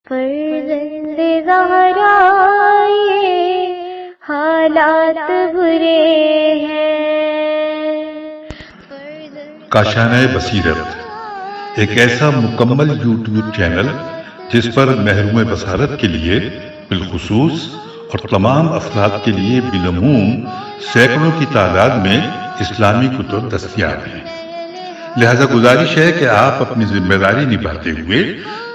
فرزند زہرا یہ حالات برے ہیں۔ کاشانہ بصیرت ایک ایسا مکمل یوٹیوب چینل جس پر محروم بصارت کے لیے بالخصوص اور تمام افراد کے لیے بالعموم سینکڑوں کی تعداد میں اسلامی کتب دستیاب ہیں۔ لہذا گزارش ہے کہ آپ اپنی ذمہ داری نبھاتے ہوئے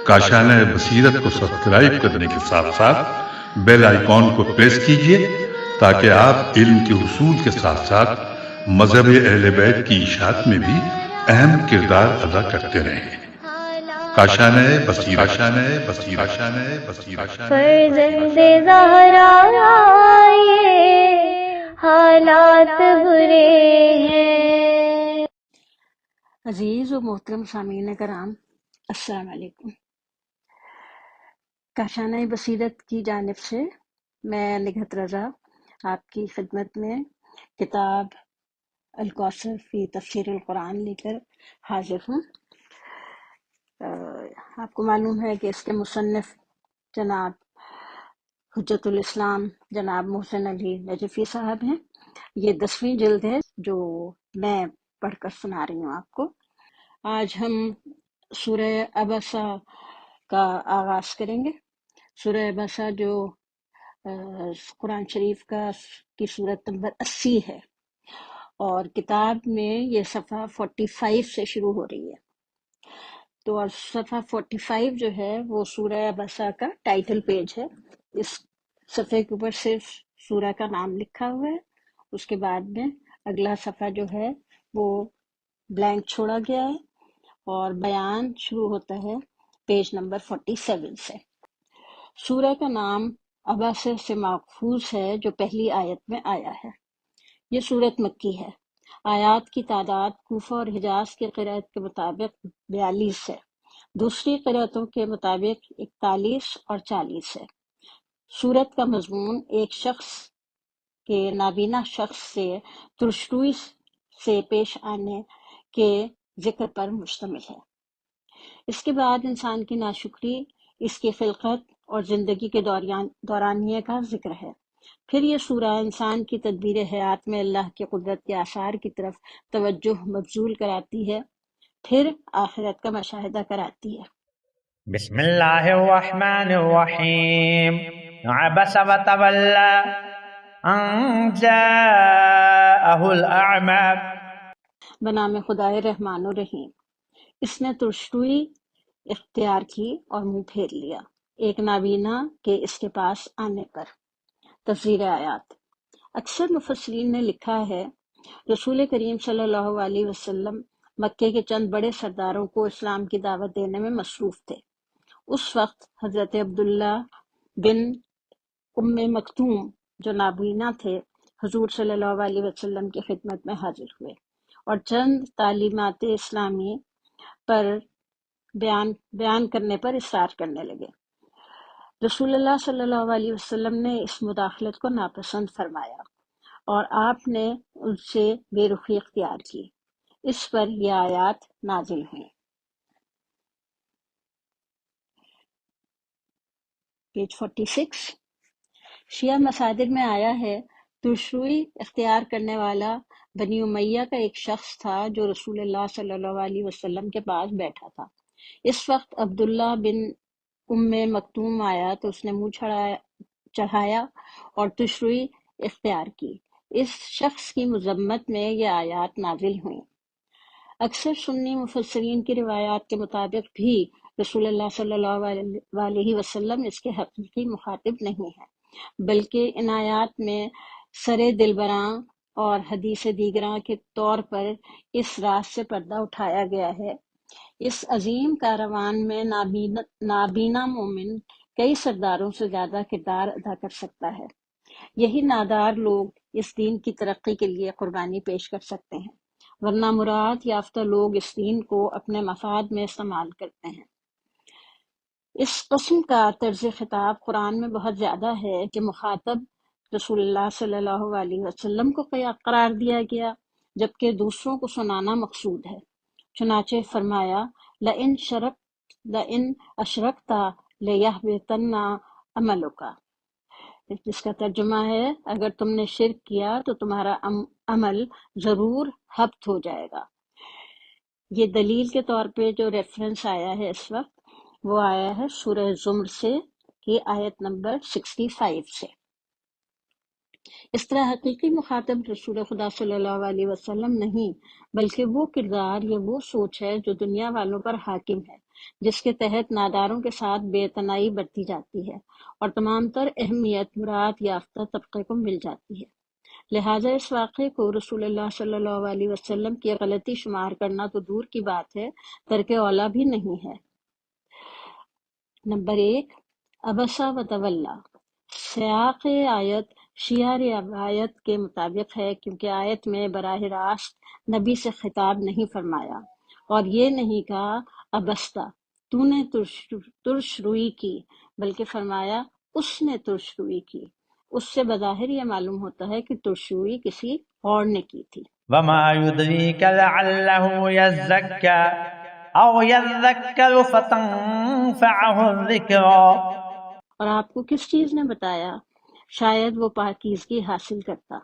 کاشانہ بصیرت کو سبسکرائب کرنے کے ساتھ ساتھ بیل آئیکن کو پریس کیجئے تاکہ آپ علم کے حصول کے ساتھ ساتھ مذہب اہل بیت کی اشاعت میں بھی اہم کردار ادا کرتے رہیں۔ کاشانہ بصیرت۔ فرزند زہرا یہ حالات برے ہیں۔ عزیز و محترم سامعین کرام، السلام علیکم۔ کاشانہ بصیرت کی جانب سے میں نگہت رضا آپ کی خدمت میں کتاب الکوثر فی تفسیر القرآن لے کر حاضر ہوں۔ آپ کو معلوم ہے کہ اس کے مصنف جناب حجت الاسلام جناب محسن علی نجفی صاحب ہیں۔ یہ 10ویں جلد ہے جو میں پڑھ کر سنا رہی ہوں آپ کو۔ آج ہم سورہ عبسہ کا آغاز کریں گے۔ سورہ عبسہ جو قرآن شریف کی سورت نمبر 80 ہے، اور کتاب میں یہ صفحہ 45 سے شروع ہو رہی ہے۔ تو اور صفحہ 45 جو ہے وہ سورہ عبسہ کا ٹائٹل پیج ہے۔ اس صفحے کے اوپر صرف سورہ کا نام لکھا ہوا ہے، اس کے بعد میں اگلا صفحہ جو ہے وہ بلینک چھوڑا گیا ہے، اور بیان شروع ہوتا ہے پیج نمبر 47 سے۔ سورہ کا نام عبسہ سے ماخوذ ہے جو پہلی آیت میں آیا ہے۔ یہ سورت مکی ہے۔ آیات کی تعداد کوفہ اور حجاز کے قرأت کے مطابق 42 ہے، دوسری قرأتوں کے مطابق 41 اور 40 ہے۔ سورت کا مضمون ایک شخص کے نابینا شخص سے ترشروئی سے پیش آنے کے ذکر پر مشتمل ہے۔ اس کے بعد انسان کی ناشکری، اس کی خلقت اور زندگی کے دورانیے کا ذکر ہے۔ پھر یہ سورہ انسان کی تدبیر حیات میں اللہ کی قدرت کے آثار کی طرف توجہ مبذول کراتی ہے، پھر آخرت کا مشاہدہ کراتی ہے۔ بسم اللہ الرحمن الرحیم۔ عبس وتولی ان جاءہ الاعمی۔ بنام خدائے رحمان الرحیم۔ اس نے ترشروئی اختیار کی اور منہ پھیر لیا ایک نابینا کے اس کے پاس آنے پر۔ تفسیر آیات۔ اکثر مفسرین نے لکھا ہے رسول کریم صلی اللہ علیہ وسلم مکے کے چند بڑے سرداروں کو اسلام کی دعوت دینے میں مصروف تھے۔ اس وقت حضرت عبداللہ بن ام مکتوم جو نابینا تھے حضور صلی اللہ علیہ وسلم کی خدمت میں حاضر ہوئے اور چند تعلیمات اسلامی پر بیان کرنے پر اصرار کرنے لگے۔ رسول اللہ صلی اللہ علیہ وسلم نے اس مداخلت کو ناپسند فرمایا اور آپ نے ان سے بے رخی اختیار کی۔ اس پر یہ آیات نازل ہوئیں۔ پیج 46۔ شیعہ مصادر میں آیا ہے ترشروئی اختیار کرنے والا بنی امیہ کا ایک شخص تھا جو رسول اللہ صلی اللہ علیہ وسلم کے پاس بیٹھا تھا۔ اس وقت عبداللہ بن ام مکتوم آیا تو اس نے منہ چڑھایا اور ترشروئی اختیار کی۔ اس شخص کی مذمت میں یہ آیات نازل ہوئیں۔ اکثر سنی مفسرین کی روایات کے مطابق بھی رسول اللہ صلی اللہ علیہ وسلم اس کے حقیقی مخاطب نہیں ہیں، بلکہ ان آیات میں سر دلبراں اور حدیث دیگراں کے طور پر اس راز سے پردہ اٹھایا گیا ہے۔ اس عظیم کاروان میں نابینا مومن کئی سرداروں سے زیادہ کردار ادا کر سکتا ہے۔ یہی نادار لوگ اس دین کی ترقی کے لیے قربانی پیش کر سکتے ہیں، ورنہ مراد یافتہ لوگ اس دین کو اپنے مفاد میں استعمال کرتے ہیں۔ اس قسم کا طرز خطاب قرآن میں بہت زیادہ ہے کہ مخاطب رسول اللہ صلی اللہ علیہ وسلم کو قرار دیا گیا، جبکہ دوسروں کو سنانا مقصود ہے۔ چنانچہ فرمایا لئن اشرکت لِيَحْبِطَنَّ عَمَلُكَ، جس کا ترجمہ ہے اگر تم نے شرک کیا تو تمہارا عمل ضرور ہبط ہو جائے گا۔ یہ دلیل کے طور پہ جو ریفرنس آیا ہے اس وقت وہ آیا ہے سورہ زمر سے کی آیت نمبر 65 سے۔ اس طرح حقیقی مخاطب رسول خدا صلی اللہ علیہ وسلم نہیں بلکہ وہ کردار یا وہ سوچ ہے جو دنیا والوں پر حاکم ہے، جس کے تحت ناداروں کے ساتھ بے اعتنائی برتی جاتی ہے اور تمام تر اہمیت مراد یافتہ طبقے کو مل جاتی ہے۔ لہٰذا اس واقعے کو رسول اللہ صلی اللہ علیہ وسلم کی غلطی شمار کرنا تو دور کی بات ہے، ترک اولا بھی نہیں ہے۔ نمبر 1، عبسہ و تولا۔ سیاق آیت شیعہ روایت کے مطابق ہے کیونکہ آیت میں براہ راست نبی سے خطاب نہیں فرمایا اور یہ نہیں کہا عبستہ تو نے ترش روئی کی، بلکہ فرمایا اس نے ترش روئی کی۔ اس سے بظاہر یہ معلوم ہوتا ہے کہ ترش روئی کسی اور نے کی تھی۔ وما يدريك لعله يزكى أو يذكر فتنفعه الذكرى۔ اور آپ کو کس چیز نے بتایا شاید وہ پاکیزگی حاصل کرتا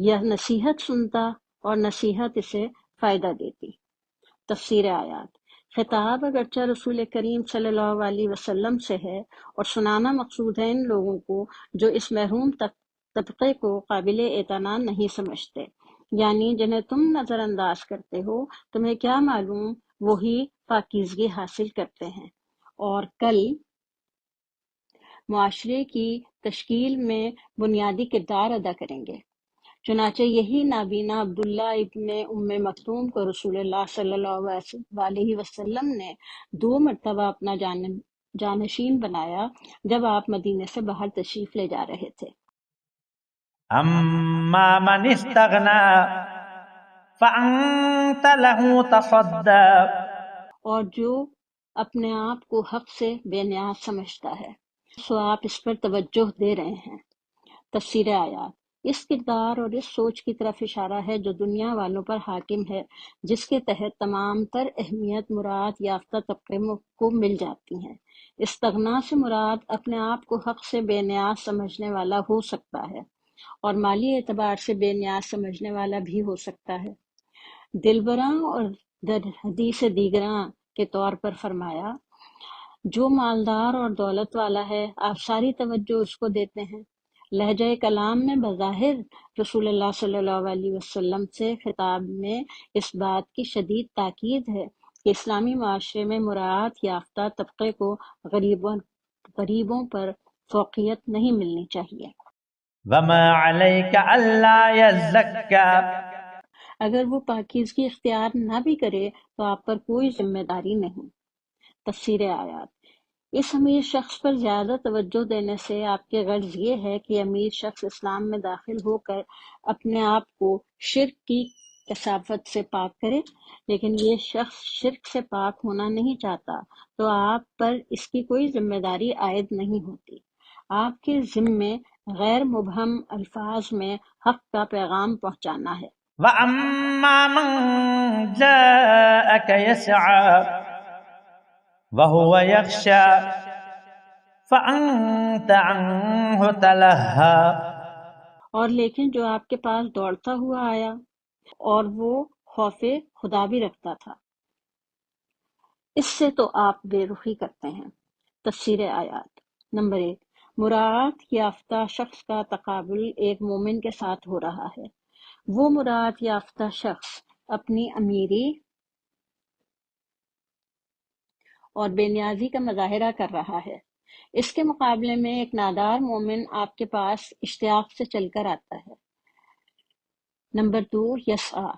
یا نصیحت سنتا اور نصیحت اسے فائدہ دیتی۔ تفسیر آیات۔ خطاب اگرچہ رسول کریم صلی اللہ علیہ وسلم سے ہے اور سنانا مقصود ہے ان لوگوں کو جو اس محروم طبقے کو قابل اعتنا نہیں سمجھتے، یعنی جنہیں تم نظر انداز کرتے ہو، تمہیں کیا معلوم وہی پاکیزگی حاصل کرتے ہیں اور کل معاشرے کی تشکیل میں بنیادی کردار ادا کریں گے۔ چنانچہ یہی نابینا عبداللہ ابن ام مکتوم کو رسول اللہ صلی اللہ علیہ وسلم نے 2 مرتبہ اپنا جانشین بنایا جب آپ مدینے سے باہر تشریف لے جا رہے تھے۔ اما من استغنا فانت له تصدى۔ اور جو اپنے آپ کو حق سے بے نیاز سمجھتا ہے سو آپ اس پر توجہ دے رہے ہیں۔ تفسیر آیات۔ اس کردار اور اس سوچ کی طرف اشارہ ہے جو دنیا والوں پر حاکم ہے، جس کے تحت تمام تر اہمیت مراد یافتہ طبقے کو مل جاتی ہیں۔ استغنا سے مراد اپنے آپ کو حق سے بے نیاز سمجھنے والا ہو سکتا ہے اور مالی اعتبار سے بے نیاز سمجھنے والا بھی ہو سکتا ہے۔ دلبراں اور در حدیث دیگراں کے طور پر فرمایا جو مالدار اور دولت والا ہے آپ ساری توجہ اس کو دیتے ہیں۔ لہجہ کلام میں بظاہر رسول اللہ صلی اللہ علیہ وسلم سے خطاب میں اس بات کی شدید تاکید ہے کہ اسلامی معاشرے میں مراعات یافتہ طبقے کو غریبوں پر فوقیت نہیں ملنی چاہیے۔ وما عليك ألا يزكى۔ اگر وہ پاکیزگی اختیار نہ بھی کرے تو آپ پر کوئی ذمہ داری نہیں۔ تفسیر آیات۔ اس امیر شخص پر زیادہ توجہ دینے سے آپ کے غرض یہ ہے کہ امیر شخص اسلام میں داخل ہو کر اپنے آپ کو شرک کی کثافت سے پاک کرے، لیکن یہ شخص شرک سے پاک ہونا نہیں چاہتا تو آپ پر اس کی کوئی ذمہ داری عائد نہیں ہوتی۔ آپ کے ذمے غیر مبہم الفاظ میں حق کا پیغام پہنچانا ہے۔ وَأَمَّا مَن جَاءَكَ يَسْعَىٰ وَهُوَ يَخْشَىٰ فَأَنتَ عَنْهُ تَلَهَّىٰ۔ اور لیکن جو آپ کے پاس دوڑتا ہوا آیا اور وہ خوف خدا بھی رکھتا تھا، اس سے تو آپ بے رخی کرتے ہیں۔ تفسیر آیات۔ نمبر 1، مراعات یافتہ شخص کا تقابل ایک مومن کے ساتھ ہو رہا ہے۔ وہ مراعات یافتہ شخص اپنی امیری اور بے نیازی کا مظاہرہ کر رہا ہے، اس کے مقابلے میں ایک نادار مومن آپ کے پاس اشتیاق سے چل کر آتا ہے۔ نمبر 2، یسعیٰ۔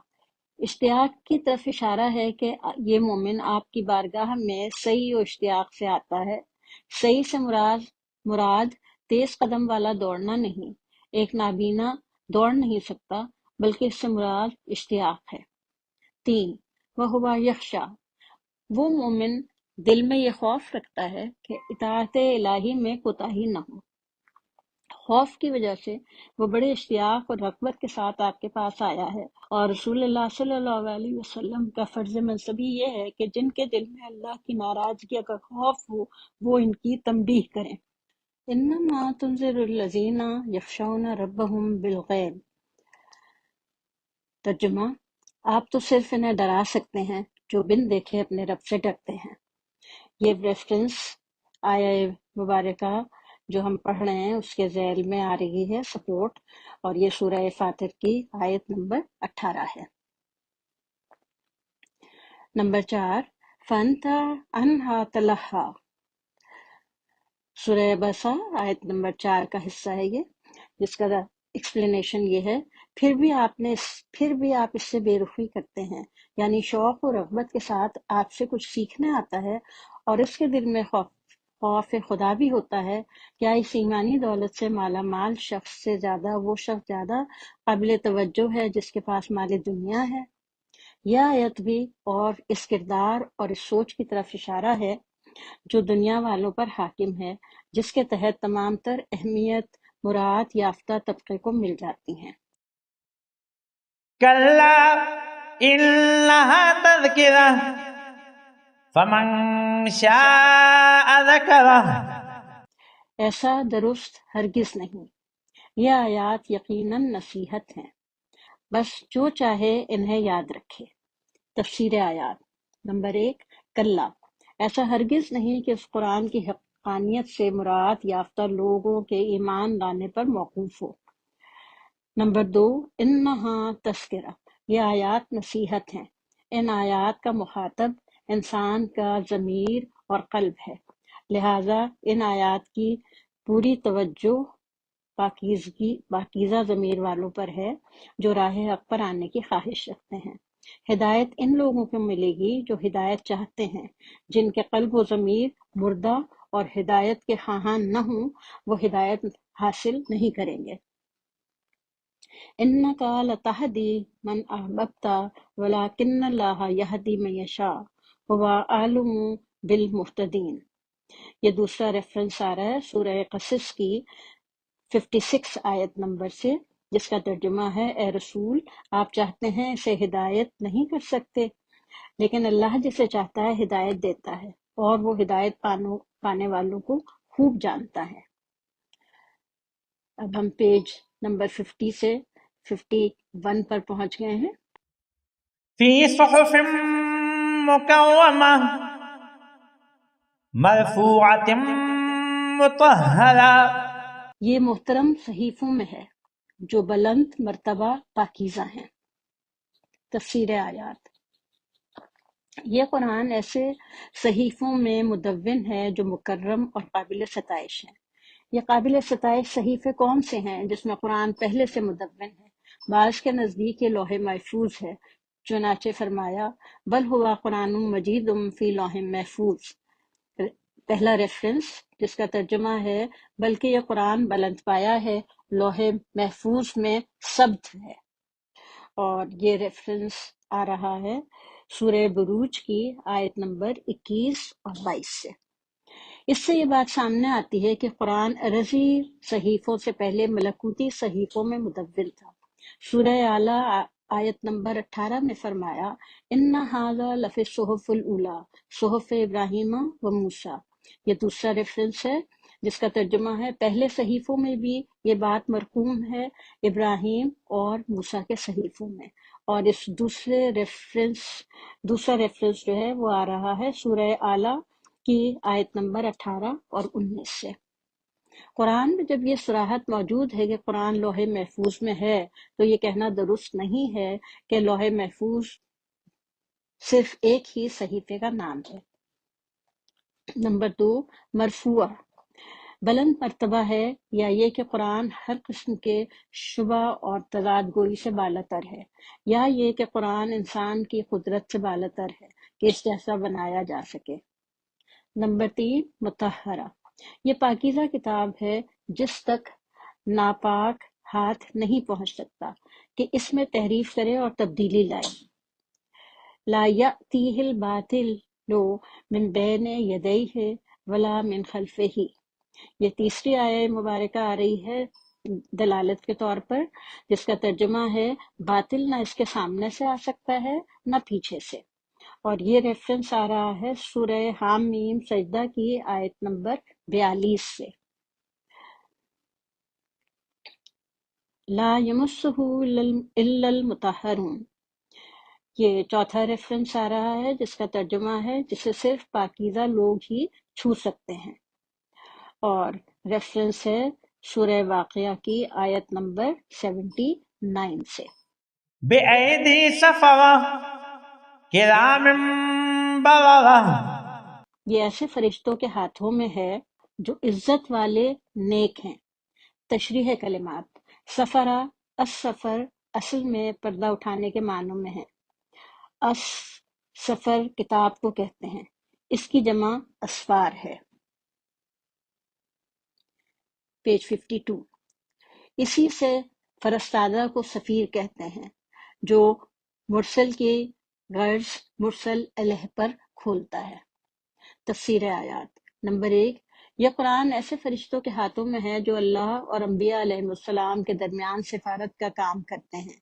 اشتیاق کی طرف اشارہ ہے کہ یہ مومن آپ کی بارگاہ میں سعی و اشتیاق سے آتا ہے۔ سعی سے مراد تیز قدم والا دوڑنا نہیں، ایک نابینا دوڑ نہیں سکتا، بلکہ اس سے مراد اشتیاق ہے۔ 3، وَهُوَ يَخْشَىٰ۔ وہ مومن دل میں یہ خوف رکھتا ہے کہ اطاعت الہی میں کوتاہی نہ ہو۔ خوف کی وجہ سے وہ بڑے اشتیاق اور رغبت کے ساتھ آپ کے پاس آیا ہے، اور رسول اللہ صلی اللہ علیہ وسلم کا فرض منصبی یہ ہے کہ جن کے دل میں اللہ کی ناراضگی کا خوف ہو وہ ان کی تنبیہ کریں۔ انما تنذر الذین یخشون ربهم بالغیب، ترجمہ، آپ تو صرف انہیں ڈرا سکتے ہیں جو بن دیکھے اپنے رب سے ڈرتے ہیں۔ یہ ریفرنس آیہ مبارکہ جو ہم پڑھ رہے ہیں اس کے ذیل میں آ رہی ہے سپورٹ، اور یہ سورہ فاتر کی آیت نمبر 18 ہے۔ نمبر 4، فَأَنْتَ عَنْهَا تَلَهَّا، سورہ بسا آیت نمبر 4 کا حصہ ہے یہ، جس کا ایکسپلینیشن یہ ہے، پھر بھی آپ اس سے بے رخی کرتے ہیں، یعنی شوق و رغبت کے ساتھ آپ سے کچھ سیکھنے آتا ہے اور اس کے دل میں خوف خدا بھی ہوتا ہے، کیا اس ایمانی دولت سے مالا مال شخص سے زیادہ وہ شخص زیادہ قابل توجہ ہے جس کے پاس مال دنیا ہے؟ یہ آیت بھی اور اس کردار اور اس سوچ کی طرف اشارہ ہے جو دنیا والوں پر حاکم ہے، جس کے تحت تمام تر اہمیت مراعات یافتہ طبقے کو مل جاتی ہیں۔ کلا انها تذکرہ فمن شاء ذکرہ۔ ایسا درست ہرگز نہیں، یہ آیات یقیناً نصیحت ہیں، بس جو چاہے انہیں یاد رکھے۔ تفسیر آیات۔ نمبر 1، کلا، ایسا ہرگز نہیں کہ اس قرآن کی حقانیت سے مراعات یافتہ لوگوں کے ایمان لانے پر موقوف ہو۔ نمبر 2، انہا تذکرہ، یہ آیات نصیحت ہیں، ان آیات کا مخاطب انسان کا ضمیر اور قلب ہے، لہٰذا ان آیات کی پوری توجہ پاکیزہ ضمیر والوں پر ہے جو راہ حق پر آنے کی خواہش رکھتے ہیں۔ ہدایت ان لوگوں کو ملے گی جو ہدایت چاہتے ہیں، جن کے قلب و ضمیر مردہ اور ہدایت کے خواہاں نہ ہوں وہ ہدایت حاصل نہیں کریں گے۔ اِنَّکَ لَتَہْدِی مَنْ أَحْبَبْتَ وَلَکِنَّ اللَّهَ یہدی مَن یشاء وَهُوَ أَعْلَمُ بِالْمُہْتَدِینَ۔ یہ دوسرا ریفرنس آ رہا ہے سورہ قصص کی 56 آیت نمبر سے، جس کا ترجمہ ہے، اے رسول، آپ چاہتے ہیں اسے ہدایت نہیں کر سکتے، لیکن اللہ جسے چاہتا ہے ہدایت دیتا ہے، اور وہ ہدایت پانے والوں کو خوب جانتا ہے۔ اب ہم پیج نمبر 50 سے 51 پر پہنچ گئے ہیں۔ فی صحف مکرمہ مرفوعۃ مطہرہ، یہ محترم صحیفوں میں ہے جو بلند مرتبہ پاکیزہ ہیں۔ تفسیر آیات۔ یہ قرآن ایسے صحیفوں میں مدون ہے جو مکرم اور قابل ستائش ہیں۔ یہ قابل ستائش صحیفے کون سے ہیں جس میں قرآن پہلے سے مدون ہے؟ بعض کے نزدیک یہ لوح محفوظ ہے، چنانچہ فرمایا بل ہوا قرآن مجید فی لوح محفوظ، پہلا ریفرنس جس کا ترجمہ ہے بلکہ یہ قرآن بلند پایا ہے، لوح محفوظ میں ثبت ہے، اور یہ ریفرنس آ رہا ہے سورہ بروج کی آیت نمبر 21 اور 22 سے۔ اس سے یہ بات سامنے آتی ہے کہ قرآن عرضی صحیفوں سے پہلے ملکوتی صحیفوں میں مدون تھا۔ سورہ اعلیٰ آیت نمبر 18 میں فرمایا ان ھذا لفی الصحف الاولیٰ صحف ابراہیم و موسیٰ۔ یہ دوسرا ریفرنس ہے جس کا ترجمہ ہے پہلے صحیفوں میں بھی یہ بات مرقوم ہے، ابراہیم اور موسیٰ کے صحیفوں میں، اور اس دوسرا ریفرنس جو ہے وہ آ رہا ہے سورہ اعلیٰ کی آیت نمبر 18 اور 19 سے۔ قرآن میں جب یہ صراحت موجود ہے کہ قرآن لوح محفوظ میں ہے تو یہ کہنا درست نہیں ہے کہ لوح محفوظ صرف ایک ہی صحیفے کا نام ہے۔ نمبر 2، مرفوع، بلند مرتبہ ہے، یا یہ کہ قرآن ہر قسم کے شبہ اور تضاد گوئی سے بالاتر ہے، یا یہ کہ قرآن انسان کی قدرت سے بالاتر ہے کہ اس جیسا بنایا جا سکے۔ نمبر 3، مطہرہ، یہ پاکیزہ کتاب ہے جس تک ناپاک ہاتھ نہیں پہنچ سکتا کہ اس میں تحریف کرے اور تبدیلی لائے۔ لا یأتیہ الباطل من بین یدیہ ولا من خلفہ، یہ تیسری آیہ مبارکہ آ رہی ہے دلالت کے طور پر، جس کا ترجمہ ہے باطل نہ اس کے سامنے سے آ سکتا ہے نہ پیچھے سے، اور یہ ریفرنس آ رہا ہے سورہ حامیم سجدہ کی آیت نمبر 42 سے۔ لا یمسہ الا المطہرون، یہ چوتھا ریفرنس آ رہا ہے جس کا ترجمہ ہے جسے صرف پاکیزہ لوگ ہی چھو سکتے ہیں، اور ریفرنس ہے سورہ واقعہ کی آیت نمبر 79 سے۔ بأيدي سفرة كرام بررة۔ یہ ایسے فرشتوں کے ہاتھوں میں ہے جو عزت والے نیک ہیں۔ تشریح کلمات، سفرہ السفر اصل میں پردہ اٹھانے کے معنوں میں ہے۔ سفر کتاب کو کہتے ہیں، اس کی جمع اسفار ہے۔ پیج 52۔ اسی سے فرستادہ کو سفیر کہتے ہیں جو مرسل کی غرض مرسل علیہ پر کھولتا ہے۔ تفسیر آیات، نمبر 1، یہ قرآن ایسے فرشتوں کے ہاتھوں میں ہے جو اللہ اور انبیاء علیہ السلام کے درمیان سفارت کا کام کرتے ہیں،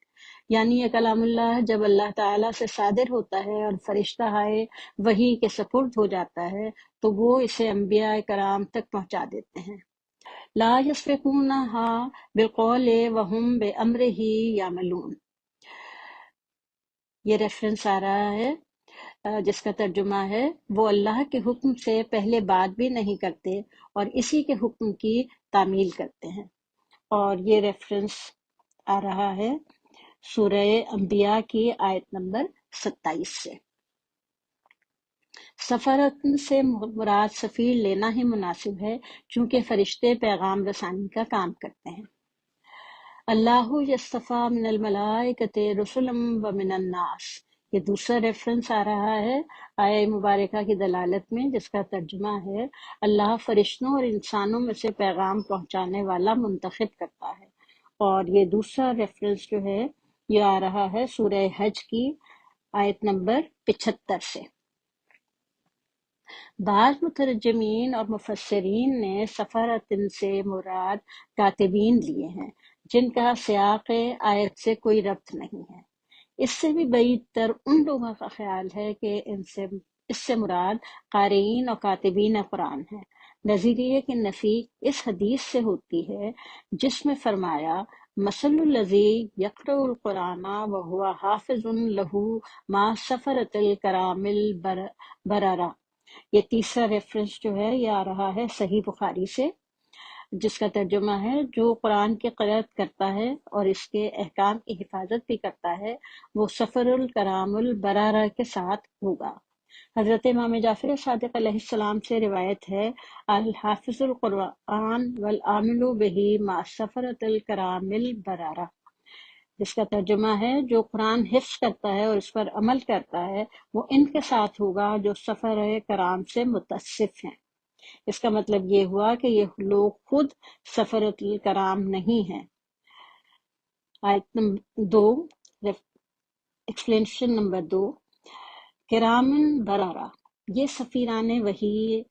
یعنی یہ کلام اللہ جب اللہ تعالیٰ سے صادر ہوتا ہے اور فرشتہ آئے وحی کے سپرد ہو جاتا ہے تو وہ اسے انبیاء کرام تک پہنچا دیتے ہیں۔ لا یسبقونہا بالقول وہم بامرہ یعملون، یہ ریفرنس آ رہا ہے جس کا ترجمہ ہے وہ اللہ کے حکم سے پہلے بات بھی نہیں کرتے اور اسی کے حکم کی تعمیل کرتے ہیں، اور یہ ریفرنس آ رہا ہے سورہ انبیاء کی آیت نمبر 27 سے۔ سفارت سے مراد سفیر لینا ہی مناسب ہے چونکہ فرشتے پیغام رسانی کا کام کرتے ہیں۔ اللہ یصطفیٰ من الملائکۃ رسلا ومن الناس، یہ دوسرا ریفرنس آ رہا ہے آیہ مبارکہ کی دلالت میں جس کا ترجمہ ہے اللہ فرشتوں اور انسانوں میں سے پیغام پہنچانے والا منتخب کرتا ہے، اور یہ دوسرا ریفرنس جو ہے یہ آ رہا ہے سورہ حج کی آیت نمبر 75 سے۔ بعض مترجمین اور مفسرین نے سفارتن سے مراد کاتبین لیے ہیں جن کا سیاق آیت سے کوئی ربط نہیں ہے۔ اس سے بھی بعید تر ان لوگوں کا خیال ہے کہ اس سے مراد قارئین اور کاتبین قرآن ہے۔ نظریے کی نفی اس حدیث سے ہوتی ہے جس میں فرمایا مثل الذی یقرأ القرآن وہو حافظ لہ ما سفرۃ الکرام البررہ، یہ تیسرا ریفرنس جو ہے یہ آ رہا ہے صحیح بخاری سے جس کا ترجمہ ہے جو قرآن کی قرأت کرتا ہے اور اس کے احکام کی حفاظت بھی کرتا ہے وہ سفر الکرام البرارہ کے ساتھ ہوگا۔ حضرت امام جعفر صادق علیہ السلام سے روایت ہے الحافظ القرآن والعامل بہ مع سفرۃ الکرام البرارہ، جس کا ترجمہ ہے جو قرآن حفظ کرتا ہے اور اس پر عمل کرتا ہے وہ ان کے ساتھ ہوگا جو سفر کرام سے متصف ہیں۔ اس کا مطلب یہ ہوا کہ یہ لوگ خود سفرۃ الکرام نہیں ہیں۔ آیت نمبر 2، ایکسپلینیشن نمبر 2، کرامن برارہ، یہ سفیران وحی،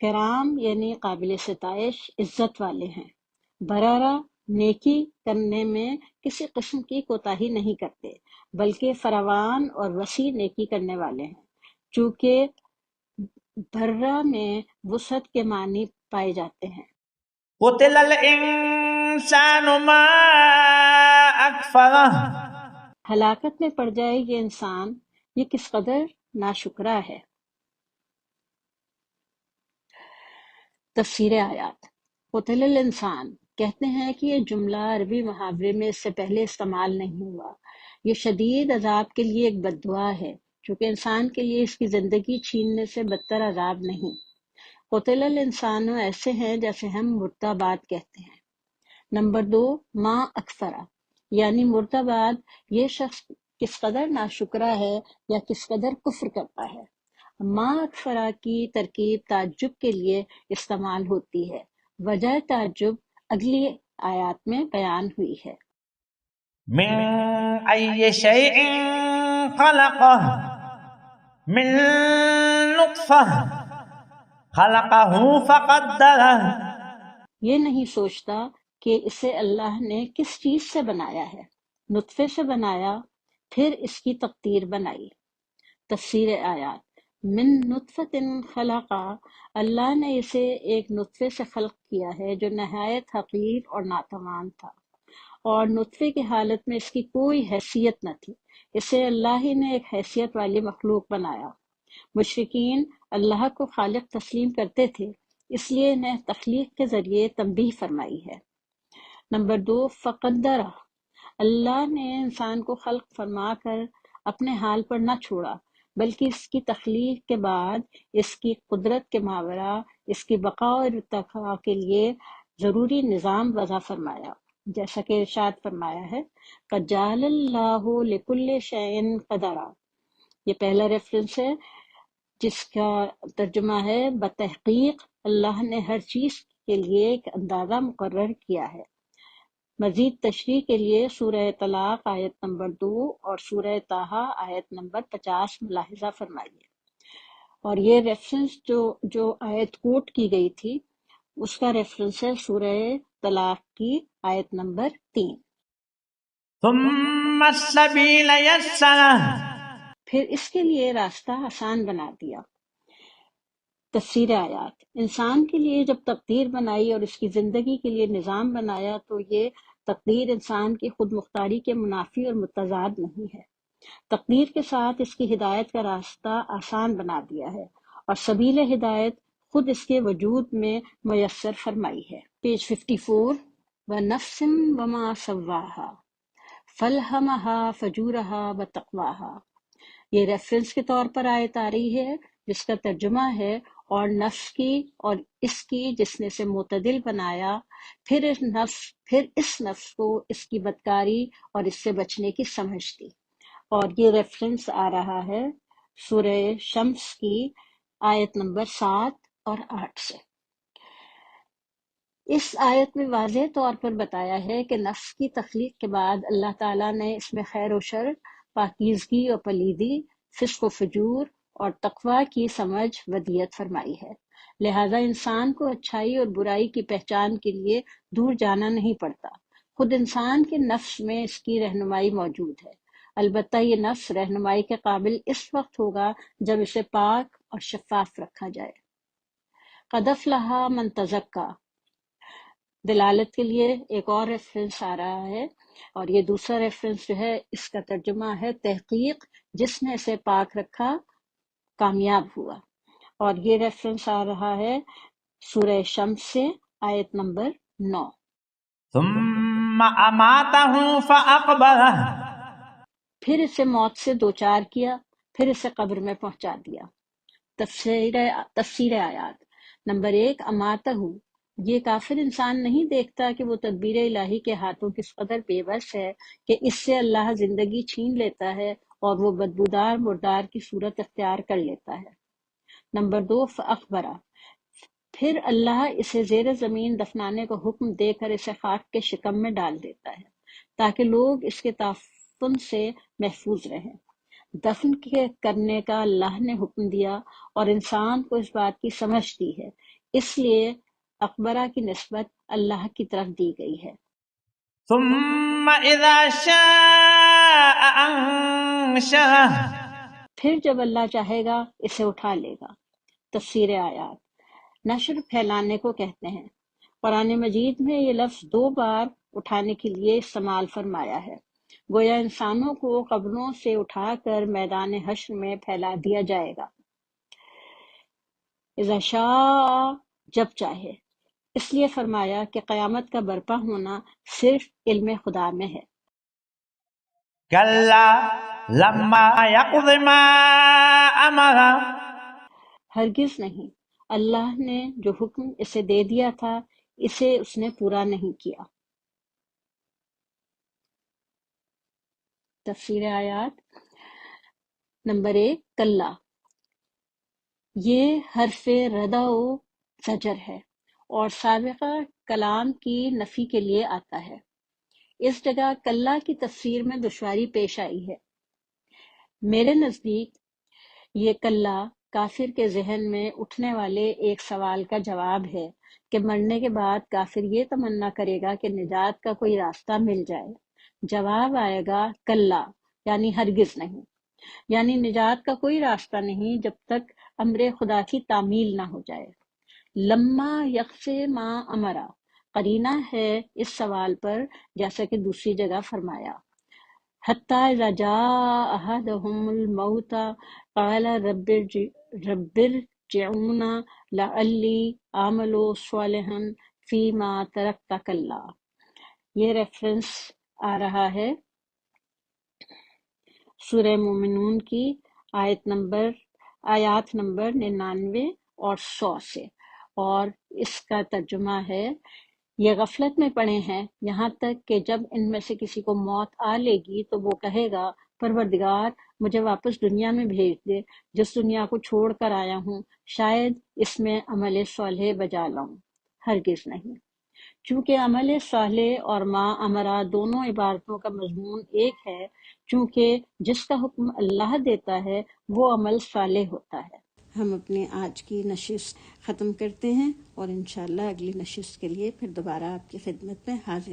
کرام یعنی قابل ستائش، عزت والے ہیں، برارہ نیکی کرنے میں کسی قسم کی کوتاہی نہیں کرتے بلکہ فراوان اور وسیع نیکی کرنے والے ہیں۔ چونکہ برہ میں وسعت کے معنی پائے جاتے ہیں۔ قتل الإنسان ما أكفره۔ ہلاکت میں پڑ جائے یہ انسان، یہ کس قدر ناشکرا ہے۔ تفسیر آیات، قتل الانسان کہتے ہیں کہ یہ جملہ عربی محاورے میں اس سے پہلے استعمال نہیں ہوا۔ یہ شدید عذاب کے لیے ایک بد دعا ہے چونکہ انسان کے لیے اس کی زندگی چھیننے سے بدتر عذاب نہیں۔ قتل الانسان ایسے ہیں جیسے ہم مرتبات کہتے ہیں۔ نمبر 2، ما اکفرا، یعنی مرتبات یہ شخص کس قدر ناشکرا ہے یا کس قدر کفر کرتا ہے۔ ما اکفرا کی ترکیب تعجب کے لیے استعمال ہوتی ہے، وجہ تعجب اگلی آیات میں بیان ہوئی ہے۔ من أي شيء خلقه من نطفة خلقه فقدره. یہ نہیں سوچتا کہ اسے اللہ نے کس چیز سے بنایا ہے، نطفے سے بنایا، پھر اس کی تقدیر بنائی۔ تفسیر آیات: من نطفت خلقا، اللہ نے اسے ایک نطفے سے خلق کیا ہے جو نہایت حقیر اور ناتوان تھا، اور نطفے کی حالت میں اس کی کوئی حیثیت نہ تھی، اسے اللہ ہی نے ایک حیثیت والی مخلوق بنایا۔ مشرکین اللہ کو خالق تسلیم کرتے تھے، اس لیے انہیں تخلیق کے ذریعے تنبیہ فرمائی ہے۔ نمبر 2، فقدرہ، اللہ نے انسان کو خلق فرما کر اپنے حال پر نہ چھوڑا، بلکہ اس کی تخلیق کے بعد اس کی قدرت کے ماورا اس کی بقا اور ارتقاء کے لیے ضروری نظام وضع فرمایا، جیسا کہ ارشاد فرمایا ہے قَدْ جَعَلَ اللَّهُ لِكُلِّ شَيْءٍ قَدَرًا۔ یہ پہلا ریفرنس ہے جس کا ترجمہ ہے بتحقیق اللہ نے ہر چیز کے لیے ایک اندازہ مقرر کیا ہے۔ مزید تشریح کے لیے سورہ طلاق آیت نمبر 2 اور سورہ طٰہٰ آیت نمبر 50 ملاحظہ فرمائیے۔ اور یہ ریفرنس جو آیت کوٹ کی گئی تھی اس کا ریفرنس ہے سورہ طلاق کی آیت نمبر 3۔ ثم السبیل یسرہ. پھر اس کے لیے راستہ آسان بنا دیا۔ تفسیر آیات: انسان کے لیے جب تقدیر بنائی اور اس کی زندگی کے لیے نظام بنایا تو یہ تقدیر انسان کی خود مختاری کے منافی اور متضاد نہیں ہے۔ تقدیر کے ساتھ اس کی ہدایت کا راستہ آسان بنا دیا ہے اور سبیل ہدایت خود اس کے وجود میں میسر فرمائی ہے۔ پیج 54، وَنَفْسٍ وَمَا سَوَّاهَا فَأَلْهَمَهَا فُجُورَهَا وَتَقْوَاهَا۔ یہ ریفرنس کے طور پر آیت آ رہی ہے جس کا ترجمہ ہے اور نفس کی اور اس کی جس نے اسے معتدل بنایا، پھر اس نفس کو اس کی بدکاری اور اس سے بچنے کی سمجھ دی۔ اور یہ ریفرنس آ رہا ہے سورہ شمس کی آیت نمبر 7 اور 8 سے۔ اس آیت میں واضح طور پر بتایا ہے کہ نفس کی تخلیق کے بعد اللہ تعالیٰ نے اس میں خیر و شر، پاکیزگی اور پلیدی، فسق و فجور اور تقوی کی سمجھ ودیت فرمائی ہے، لہذا انسان کو اچھائی اور برائی کی پہچان کے لیے دور جانا نہیں پڑتا، خود انسان کے نفس میں اس کی رہنمائی موجود ہے۔ البتہ یہ نفس رہنمائی کے قابل اس وقت ہوگا جب اسے پاک اور شفاف رکھا جائے۔ قَدْ أَفْلَحَ مَن تَزَكَّىٰ، دلالت کے لیے ایک اور ریفرنس آ رہا ہے، اور یہ دوسرا ریفرنس جو ہے اس کا ترجمہ ہے تحقیق جس نے اسے پاک رکھا کامیاب ہوا، اور یہ ریفرنس آ رہا ہے سورہ شمس سے آیت نمبر 9۔ ثم اماتہ فاقبرہ. پھر اسے موت سے دوچار کیا، پھر اسے قبر میں پہنچا دیا۔ تفسیر آیات: نمبر 1، اماتہ، یہ کافر انسان نہیں دیکھتا کہ وہ تدبیر الہی کے ہاتھوں کس قدر بے بس ہے کہ اس سے اللہ زندگی چھین لیتا ہے اور وہ بدبودار مردار کی صورت اختیار کر لیتا ہے۔ نمبر 2، فاخبرہ، پھر اللہ اسے زیر زمین دفنانے کو حکم دے کر اسے خاک کے شکم میں ڈال دیتا ہے تاکہ لوگ اس کے تعفن سے محفوظ رہیں۔ دفن کرنے کا اللہ نے حکم دیا اور انسان کو اس بات کی سمجھ دی ہے، اس لیے اقبرہ کی نسبت اللہ کی طرف دی گئی ہے۔ ثم اذا شاء انشرہ. پھر جب اللہ چاہے گا اسے اٹھا لے گا۔ تفسیر آیات: نشر پھیلانے کو کہتے ہیں۔ قرآن مجید میں یہ لفظ 2 بار اٹھانے کے لیے استعمال فرمایا ہے، گویا انسانوں کو قبروں سے اٹھا کر میدان حشر میں پھیلا دیا جائے گا۔ اذا شاء، جب چاہے، اس لیے فرمایا کہ قیامت کا برپا ہونا صرف علم خدا میں ہے۔ کلا لما یقض ما امرہ. ہرگز نہیں، اللہ نے جو حکم اسے دے دیا تھا اسے اس نے پورا نہیں کیا۔ تفسیر آیات: نمبر 1، کلا، یہ حرف ردع و زجر ہے اور سابقہ کلام کی نفی کے لیے آتا ہے۔ اس جگہ کلا کی تفسیر میں دشواری پیش آئی ہے۔ میرے نزدیک یہ کلا کافر کے ذہن میں اٹھنے والے ایک سوال کا جواب ہے کہ مرنے کے بعد کافر یہ تمنا کرے گا کہ نجات کا کوئی راستہ مل جائے۔ جواب آئے گا کلا، یعنی ہرگز نہیں، یعنی نجات کا کوئی راستہ نہیں جب تک امر خدا کی تعمیل نہ ہو جائے۔ لما یکف ما امرا قرینہ ہے اس سوال پر، جیسا کہ دوسری جگہ فرمایا حتی اذا جاء احدهم الموت قال رب ارجعون لعلی اعمل صالحا فیما ترکت کلا۔ یہ ریفرنس آ رہا ہے سورہ مومنون کی آیات نمبر 99 اور 100 سے، اور اس کا ترجمہ ہے یہ غفلت میں پڑے ہیں یہاں تک کہ جب ان میں سے کسی کو موت آ لے گی تو وہ کہے گا پروردگار مجھے واپس دنیا میں بھیج دے جس دنیا کو چھوڑ کر آیا ہوں، شاید اس میں عمل صالح بجا لاؤں۔ ہرگز نہیں، چونکہ عمل صالح اور ما امرا دونوں عبارتوں کا مضمون ایک ہے، چونکہ جس کا حکم اللہ دیتا ہے وہ عمل صالح ہوتا ہے۔ ہم اپنے آج کی نشست ختم کرتے ہیں اور انشاءاللہ اگلی نشست کے لیے پھر دوبارہ آپ کی خدمت میں حاضر